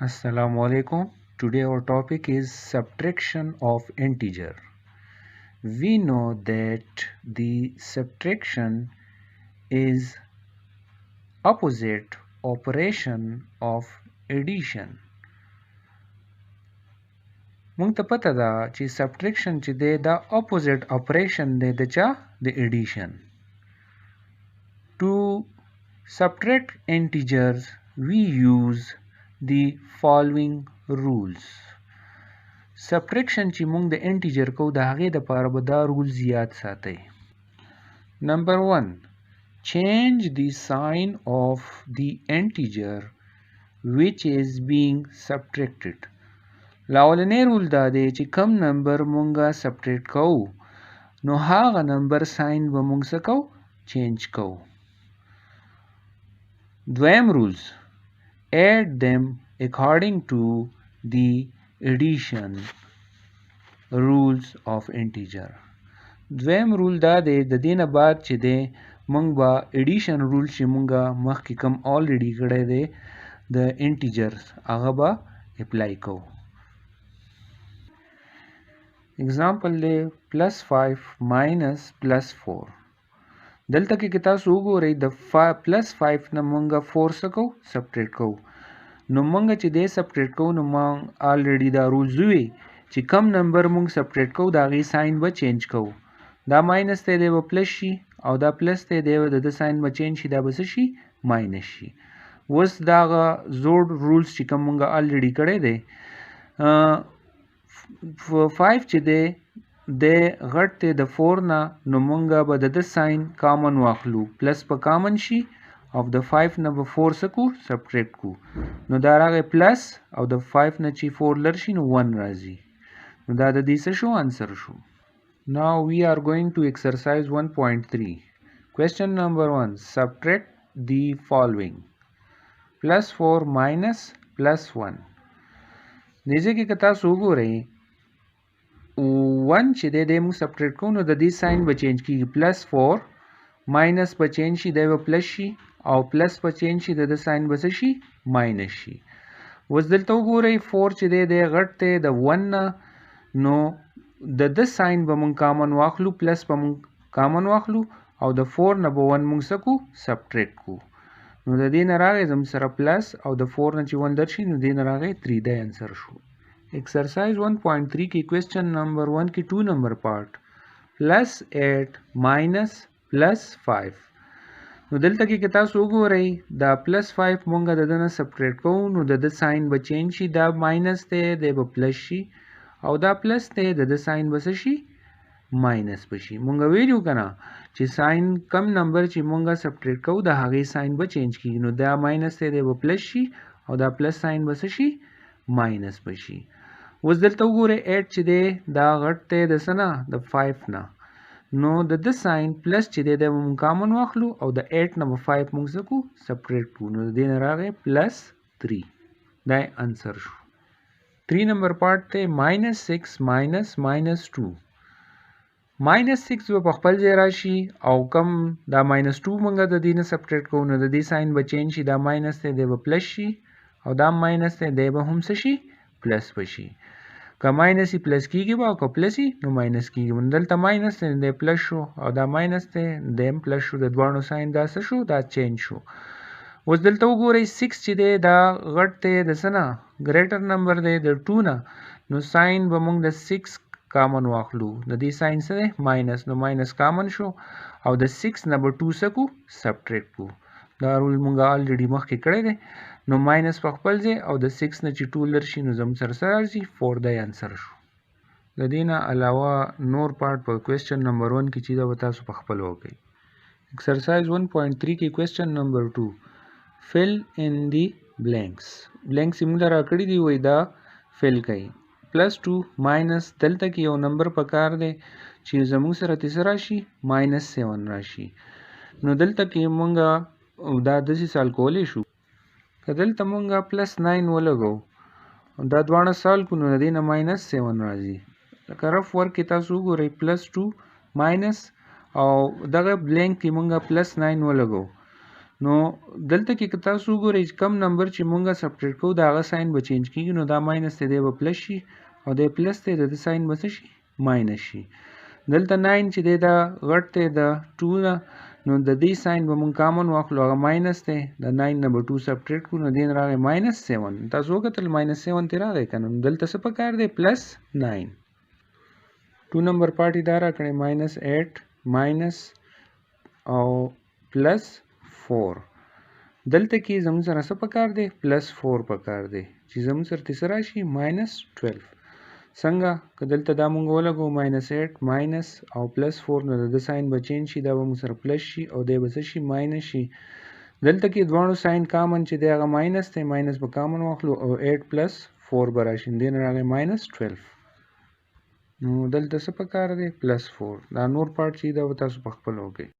Assalamu alaikum. Today our topic is subtraction of integer. We know that the subtraction is opposite operation of addition. مونږ ته پته ده چې subtraction چې دی دا opposite operation دی د چا د addition. To subtract integers we use the following rules. subtraction چې موږ د انټیجر کو د هغې دپاره به دا رولز یاد ساتئ. نمبر 1 change the sign of the integer which is being subtracted. لاولنی رول دا دی چې کم نمبر مونږه سبټریکټ کوو نو هغه نمبر ساين به مونږ څه کوو چینج کوو. دویم رولز add them according to the addition rules of integer. دویم رول دا دی د دې نه بعد چې دی مونږ به addition رول چې مونږه مخکې کم already کړی دی د انټیجرز هغه به اپلای کوو. example دی +5 minus +4. دلته کې تاسو وګورئ د +5 نه مونږه 4 څه کوو سبټریکټ کوو. نو مونږ چې دی سبټریکټ کوو نو مونږ already دا رولز وی چې کم نمبر مونږ سبټریکټ کوو د هغې ساين به چینج کوو. دا ماینس دی دی به پلس شي او دا پلس دی دی به د ساين به چینج شي دا به څه شي ماینس شي. اوس دا هغه زوړ رولز چې کوم مونږه already کړی دی 5 چې دی د غټ دی د 4 نه نو مونږه به د ساين کامن واخلو پلس په کامن شي او د 5 نه به 4 سکو سبټریکټ کو نو دا راغی پلس او د 5 نه چې 4 لر شي نو 1 راځي نو دا د دې څه شو انسر شو. Now we are going to exercise 1.3. Question number 1. Subtract the following. +4 minus +1. دې کې که تاسو وګورئ 1 چې دی موږ سبټریکټ کوو نو د دې ساين به چینج کیږي +4 ماینس به چینج شي دی به پلس شي او پلس به چینج شي د ساين به څه شي ماینس شي. اوس دلته وګورئ 4 چې دی غټ دی د 1 نه نو د ساين به مونږ کامن واخلو پلس به مونږ کامن واخلو او د 4 نه به 1 مونږ څه کوو سبټریکټ کوو نو د دې نه راغی زموږ سره پلس او د 4 نه چې 1 درشي نو دې نه راغی 3 دی انسر شو. Exercise 1.3 کې question number 1 کې 2 number part +8 minus +5. نو دلته کې تاسو وګورئ دا +5 مونږه د دې نه سبټریکټ کوو نو د ساين به چینج شي دا ماینس دی دی به پلس شي او دا پلس دی د ساين به څه شي ماینس به شي. مونږ ویلو کنه چې ساين کم نمبر چې مونږه سبټریکټ کوو د هغې ساين به چینج کیږي نو دا ماینس دی دی به پلس شي او دا پلس ساين به څه شي ماینس به شي. اوس دلته وګورئ 8 چې دی دا غټ دی د څه نه د 5 نه نو د ساين پلس چې دی د مونږ کامن واخلو او د 8 نه به 5 مونږ څه کوو سبټریکټ کوو نو د دې نه راغی +3 دا انسر شو. 3 number part ته -6 minus -2. -6 به په خپل ځای راشي او کم دا -2 مونږ د دې نه سبټریکټ کوو نو د دې ساين به چینج شي دا ماینس دی دی به پلس شي او دا ماینس دی دی به هم څه شي پلس به شي. که ماینس یې پلس کیږي به او که پلس یې نو ماینس کیږي نو دلته ماینس دی دی پلس شو او دا ماینس دی دی هم پلس شو د دواړو ساين دا څه شو دا چینج شو. اوس دلته وګورئ 6 چې دی دا غټ دی د څه نه ګریټر نمبر دی د 2 نه نو ساين به موږ د 6 کامن واخلو د دې ساين څه دی ماینس نو ماینس کامن شو او د 6 نه به 2 څه کوو سبټریکټ کوو. دا رول موږ الریډي مخکې کړی دی نو ماینس په خپل ځای او د 6 نه چې 2 لر شي نو زموږ سره څه راځي 4 دی انسر شو. د دې نه علاوه نور پارت په کوېسچن نمبر 1 کې چې دا به تاسو په خپل وکړئ. Exercise 1.3 کې کوېسچن نمبر 2 fill in the blanks. blanks موږ راکړي دی وای دا fill کړئ. +2 minus دلته کې یو نمبر پکار دی چې زموږ سره تیسره راشي -7 راشي نو دلته کې موږ دا داسې سال کولی شو که دلته موږ +9 ولګو دا دواړه سال کو نو د دې نه -7 راځي لکه رف ورک کې تاسو وګورئ +2 minus او دغه بلینک کې موږ +9 ولګو نو دلته کې که تاسو وګورئ چې کم نمبر چې مونږه سبټریکټ کوو د هغه ساين به چینج کېږي نو دا ماینس دی به پلس شي او دی پلس دی د ساين به څه شي ماینس شي دلته 9 چې دی دا غټ دی د 2 نه نو د دې ساين به مونږ کامن واخلو هغه ماینس دی د 9 نه به 2 سبټریکټ کړو نو دین راغی ماینس 7 تاسو وکتل ماینس 7 تی راغی کنه دلته څه پکار دی پلس 9 2 نمبر پارټي دا را کړی ماینس 8 ماینس او پلس 4 دلته کې زموږ سره څه پکار دی پلس 4 پکار دی چې زموږ سره تیسره راشي ماینس 12 څنګه که دلته دا مونږ ولګو ماینس 8 ماینس او پلس 4 نو د ساين به چینج شي دا به موږ سره پلس شي او دی به څه شي ماینس شي دلته کې دواړو ساين کامن چې دی هغه ماینس دی ماینس به کامن واخلو او 8 پلس 4 به راشي دین راغی ماینس 12 نو دلته څه پکار دی پلس 4 دا نور پارت چې دا به تاسو په خپل وکړئ